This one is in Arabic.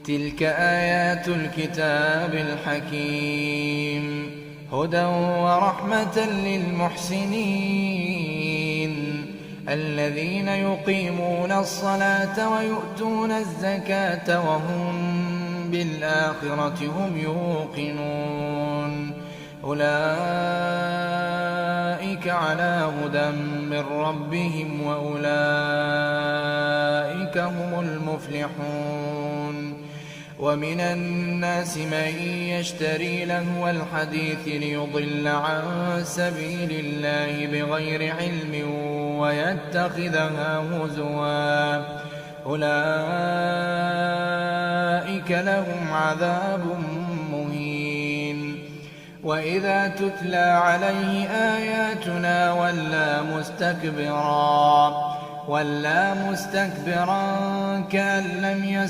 تلك آيات الكتاب الحكيم هدى ورحمة للمحسنين الذين يقيمون الصلاة ويؤتون الزكاة وهم بالآخرة هم يوقنون أولئك على هدى من ربهم وأولئك هم المفلحون ومن الناس من يشتري لهو الحديث ليضل عن سبيل الله بغير علم ويتخذها هزوا أولئك لهم عذاب مهين وإذا تتلى عليه آياتنا ولى مستكبرا كأن لم يسمع